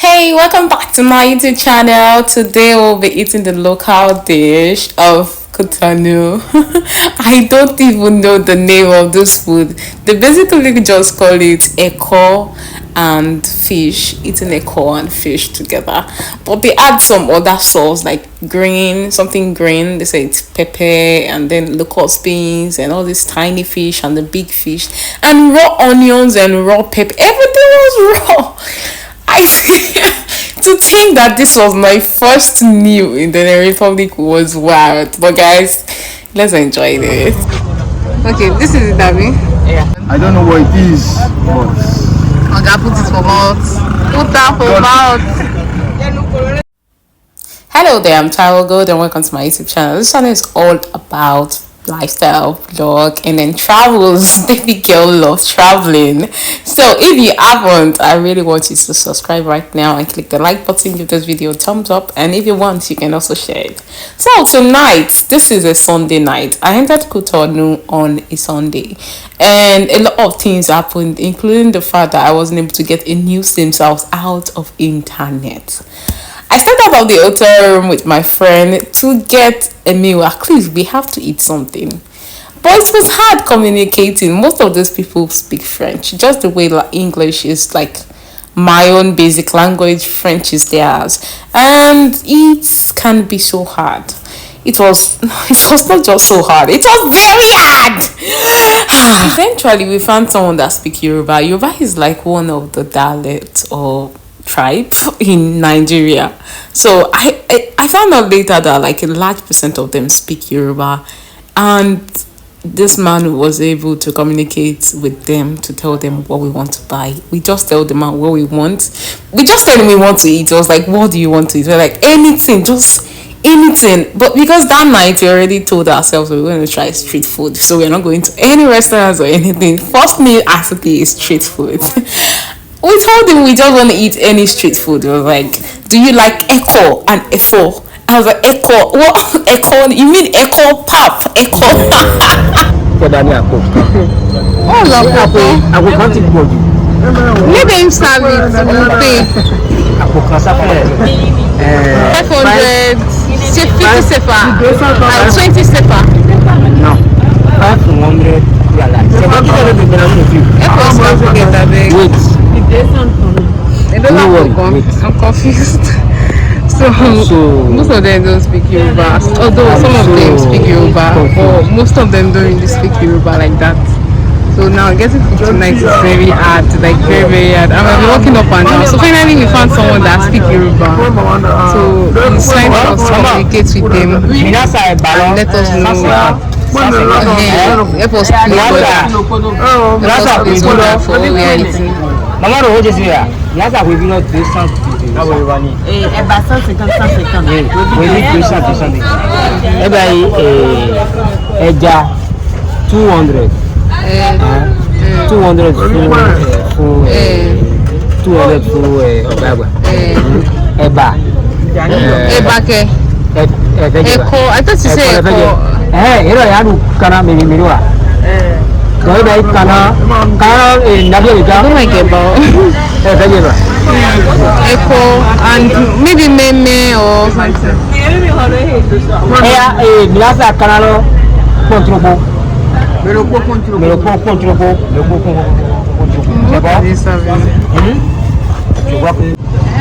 Hey, welcome back to my YouTube channel. Today we'll be eating the local dish of Cotonou. I don't even know the name of this food. They basically just call it eko and fish, eating eko and fish together. But they add some other sauce like green, something green. They say it's pepper and then locust beans and all this tiny fish and the big fish and raw onions and raw pepper. Everything was raw. I to think that this was my first meal in the Republic was wild. But guys, let's enjoy this. Okay, this is it, Abby. Yeah. I don't know what it is, but I'm gonna put it for mouth. Put that for mouth. Hello there, I'm Taiwo Gold and welcome to my YouTube channel. This channel is all about lifestyle, vlog, and then travels. Baby girl loves traveling. So if you haven't, I really want you to subscribe right now and click the like button, give this video a thumbs up, and if you want, you can also share it. So tonight, this is a Sunday night. I entered Cotonou on a Sunday and a lot of things happened, including the fact that I wasn't able to get a new SIM, so I was out of internet. I stepped out of the hotel room with my friend to get a meal. At least we have to eat something. But it was hard communicating. Most of those people speak French. Just the way English is like my own basic language, French is theirs. And it can be so hard. It was not just so hard, it was very hard. Eventually we found someone that speaks Yoruba. Yoruba is like one of the dialects or tribe in Nigeria. So I found out later that like a large percent of them speak Yoruba, and this man was able to communicate with them to tell them what we want to buy. We just tell them what we want. We just tell them we want to eat. I was like, what do you want to eat? We're like, anything, just anything. But because that night we already told ourselves we were going to try street food, so we're not going to any restaurants or anything. First meal has to be street food. We told him we don't want to eat any street food. He was like, do you like echo and efo? I was like, echo? What? Echo? You mean echo pop? Echo? Oh, love echo. I will count it for you. Maybe you serve it. We'll pay. 500, 50 sefa, and 20 sefa. No, 500. I'm confused. So most of them don't speak Yoruba. Although some of them speak Yoruba, but most of them don't really speak Yoruba like that. So now getting food tonight is very hard, like very hard. And we've been walking up and down. So finally we found someone that speaks Yoruba. So he's trying to communicate with them and let us know. Help us please order for what we are eating. Maman, on va dire, il y a ça qui vient de 200. Ah oui, oui. Et bah 150, 150. Oui, 200, 200. Eh ben, Eja 200. 200 for 200 for Obagwa. Eba. Eba ke? Eko. I thought you said Eko. Ero ya du kana mi wa. Koi dai kana nabi ga. I don't like Eba. Eko and maybe meme or something. Milasa kana controbo.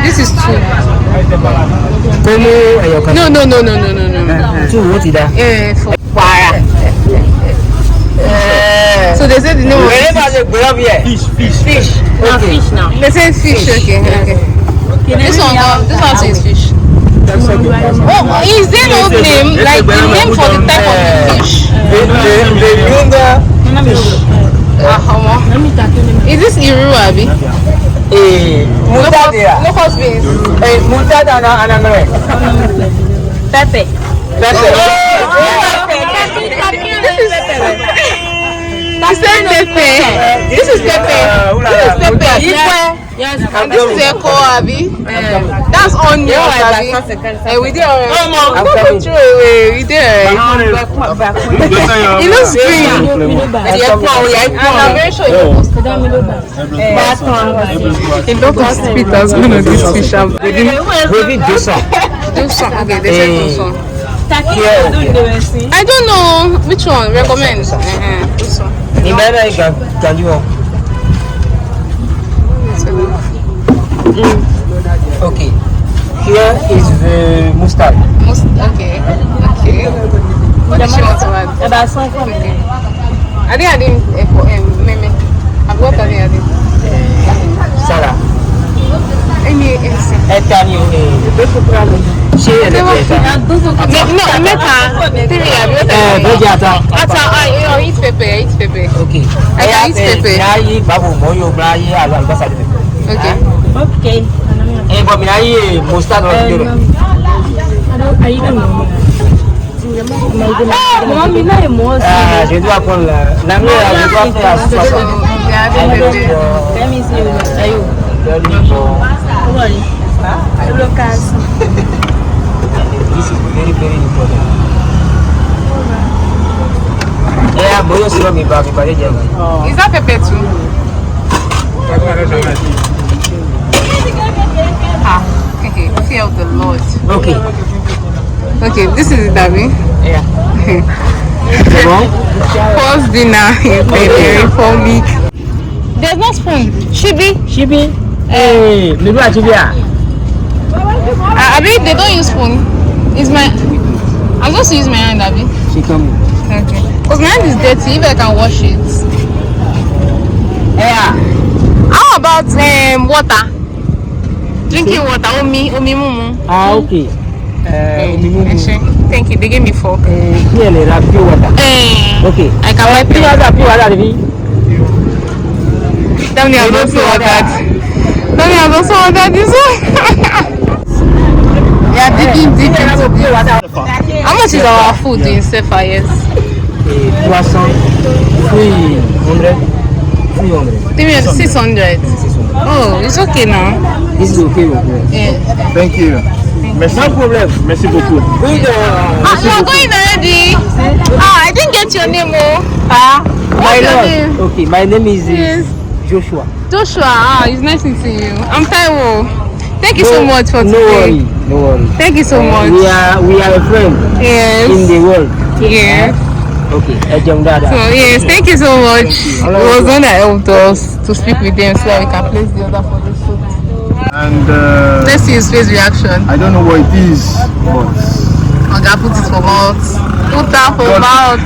This is two. No. Two, what is that? For fire. So they said the name of Fish. Now fish now. They said fish. Okay. This one says fish. Oh, is there no name like the name for the type of fish? Is this Iru Abi? Locust beans. Pepe. This is Pepe. This is Pepe. Yes, And this is Echo, Abby. That's onion, Abby. And we did already. Don't throw away. We did already. It looks green. And I'm very sure it looks good. A lot of speed has gone on this fish. Baby dosa. Dosa. Okay, they said dosa. I don't know which one. Recommend. Dosa. Okay. Here is the mustard. Okay. What does she want to add? About something. I think I didn't meme. I've got I did. Sarah. Any eat pepper. Okay. I eat pepper. Okay. But me mustard I don't know. Mommy, no more. je dois prendre la je dois faire Let me see. This is very, very important. Yeah, boyo siro mi ba Is that pepper too? Fear of the Lord. Okay, this is it, Abby. Yeah. First dinner in Benin Republic. There's no spoon. Shibi. Hey, maybe I should be. Abby, they don't use spoon. I'm supposed to use my hand, Abby. She come. Okay. Because my hand is dirty. If I can wash it. Yeah. How about water? Drinking water. Omi mumu. Ah, okay. Thank you. They gave me fork. Here, pure water. Okay. I can wipe pure water. Tell me, I've also ordered. This one. Yeah, dipping. How much is our food in Sefa? Yes. 600. Oh, it's okay now. This is okay. Yeah. Thank you. Merci. No problem. Merci beaucoup. You are going already? I didn't get your name. My your lord. name? Okay, my name is Yes. Joshua. It's nice meeting you. I'm Taiwo. Thank you so much for today. No worry. Thank you so much. We are a friend Yes. in the world. Yes. Okay, So yes, thank you so much. It was one that helped us to speak with them so that we can place the order for the food. And Let's see his face reaction. I don't know what it is, but I'm gonna put it for mouth. Put that for mouth.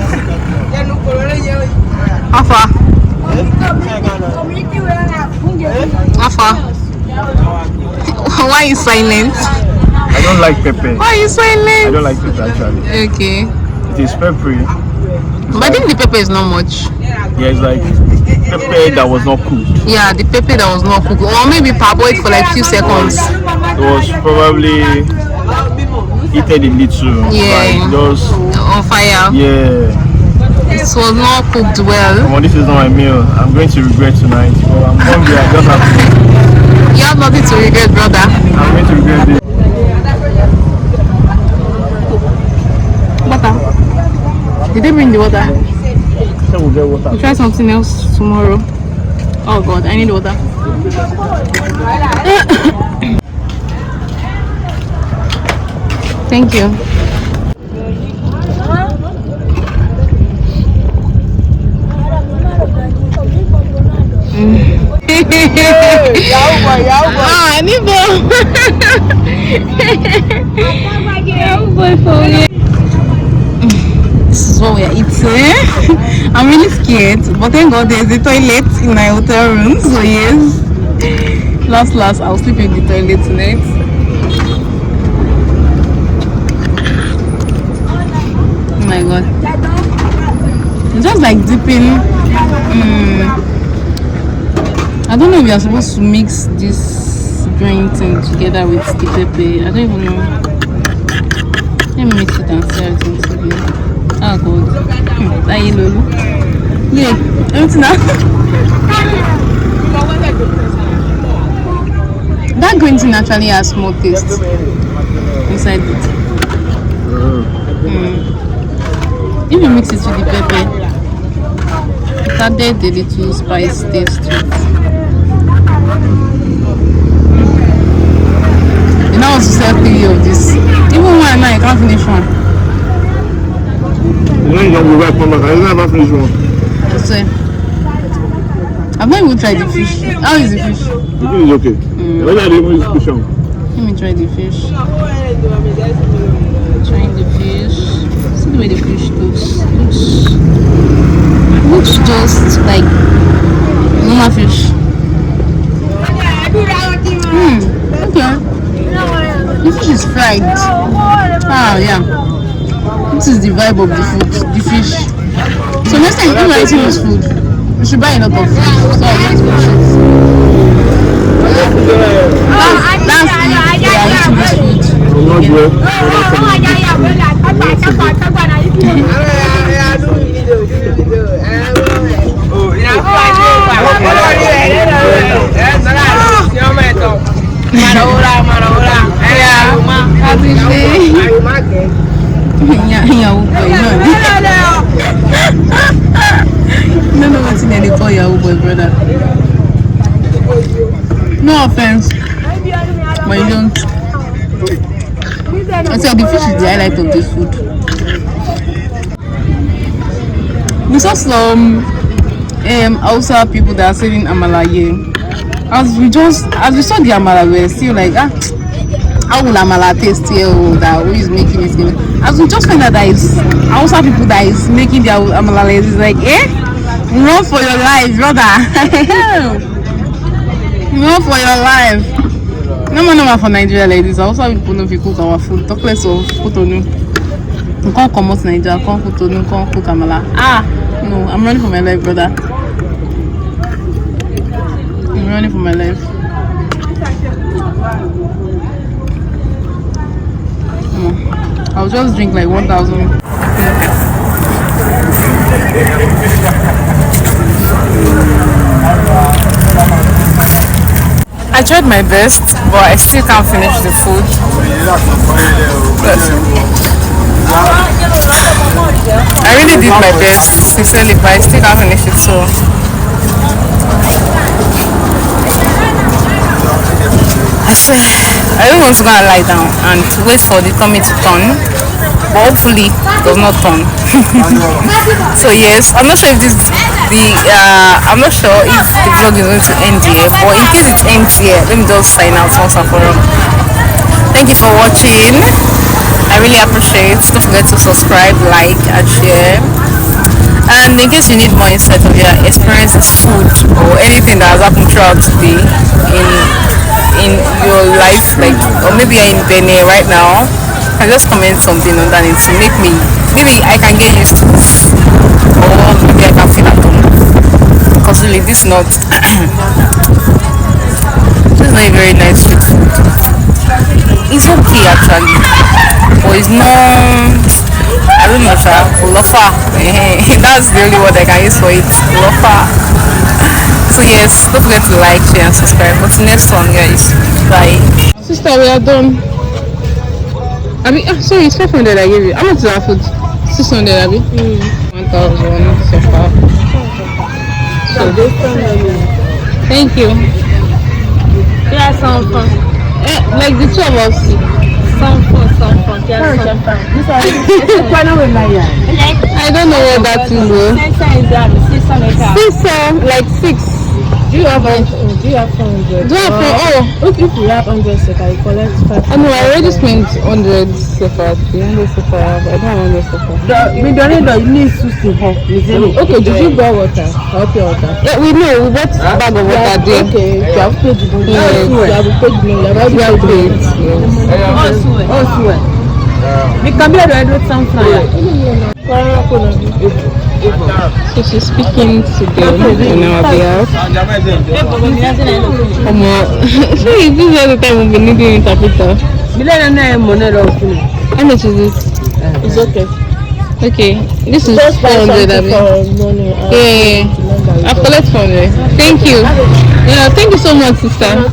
Afa. Why are you silent? I don't like pepper. Why are you silent? I don't like pepper actually. Okay. It is peppery. But I think the pepper is not much. Yeah, it's like pepper that was not cooked. Yeah, the pepper that was not cooked. Or maybe parboiled for like few seconds. It was probably eaten a little. Yeah. Like just On fire. yeah. It was not cooked well. Come on, this is not my meal. I'm going to regret tonight. But I'm hungry. I just have to. You have nothing to regret, brother. I'm going to regret this. Water. Did they bring the water? So we'll get water. We'll try something else tomorrow. Oh God, I need water. Thank you. Ah, Nibo. This is what we are eating. I'm really scared, but thank God there's a toilet in my hotel room. So yes, last I'll sleep in the toilet tonight. Oh my God, it's just like dipping. I don't know if you're supposed to mix this joint thing together with the pepper. I don't even know. Let me mix it and stir it into the. Oh God. Yeah, everything now. That green thing actually has small taste inside it. If you mix it with the pepper, it added a little spice taste to it. You know how to sell 3 of this. Even one now, you can't finish one. You know you don't go back from back. I never finish one. That's it. I've not even tried the fish. How is the fish? The fish is okay. When I even use fish on. Let me try the fish. Trying the fish. See the way the fish looks just like normal fish. Okay. The fish is fried. Ah, yeah. This is the vibe of the food, the fish. So next time if you're eating this food, you should buy a lot of fish. So I want to fish. That's if you are eating this food. No, what's in they call Yahoo boy, brother. No offense, but you don't. I said the fish is the highlight of this food. We saw some Hausa people that are selling amala here. As we saw the amala, we were still like, how will amala taste here? That who is making it? As we just find out that it's Hausa people that is making their amala, it's like, run for your life, brother. Run for your life. No for Nigeria like this. Hausa people know if you cook our food. Talk less of Cotonou. You can't come out Nigeria, can't Cotonou, can't cook amala. No, I'm running for my life, brother. I'm running for my life. I'll just drink like 1,000. I tried my best, but I still can't finish the food. I really did my best, sincerely, but I still can't finish it, so I swear, I don't want to go and lie down and wait for the tummy to turn, but hopefully it does not turn. So yes, I'm not sure if I'm not sure if the vlog is going to end here, but in case it ends here, let me just sign out once and for all. Thank you for watching. I really appreciate it. Don't forget to subscribe, like, and share. And in case you need more insight of your experience with food or anything that has happened throughout the day in your life, like, or maybe you're in Benin right now, can just comment something on that to make me, maybe I can get used to it, or maybe I can feel at home. Because really, this is not this is not a very nice food. It's okay actually, but it's not, I don't know, lofa. That's the only word I can use for it, lofa. So yes, don't forget to like, share and subscribe. What's the next one, guys? Bye. Sister, we are done. Sorry, it's 500 I gave you. How much is our food? 600, Abby? 1,000 so far. So, thank you. Yeah, some fun. Like the two of us. Some fun. I don't know what that is, though. 6, like 6. Do you have 400? Do I have If you have 100 SEPA, you collect 500. no, I already spent 100 SEPA. 100 SEPA, but I don't have 100 SEPA. You need to okay, did you buy water? Or pure water? Yeah, we know. We bought a bag of water there. Okay, you have paid the money. Yes. You have paid the money. We have paid. Also, we can be able to do something. So she's speaking to them on our behalf. So this is all the time we'll be needing interpreter. How much is this? It's okay. Okay, this is 400. Yeah, I've collected 400. Thank you. Yeah, thank you so much, sister.